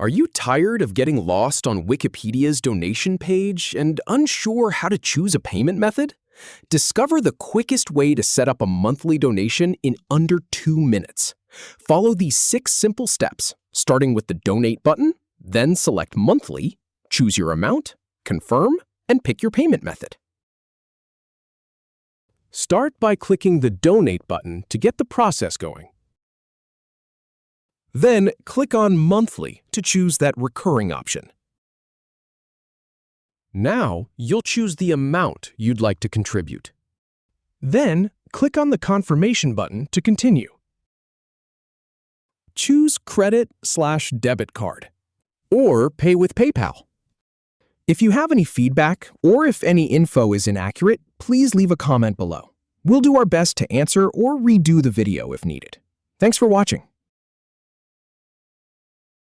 Are you tired of getting lost on Wikipedia's donation page and unsure how to choose a payment method? Discover the quickest way to set up a monthly donation in under 2 minutes. Follow these 6 simple steps, starting with the Donate button, then select Monthly, choose your amount, confirm, and pick your payment method. Start by clicking the Donate button to get the process going. Then click on Monthly to choose that recurring option. Now you'll choose the amount you'd like to contribute. Then click on the Confirmation button to continue. Choose Credit/Debit Card or Pay with PayPal. If you have any feedback or if any info is inaccurate, please leave a comment below. We'll do our best to answer or redo the video if needed. Thanks for watching.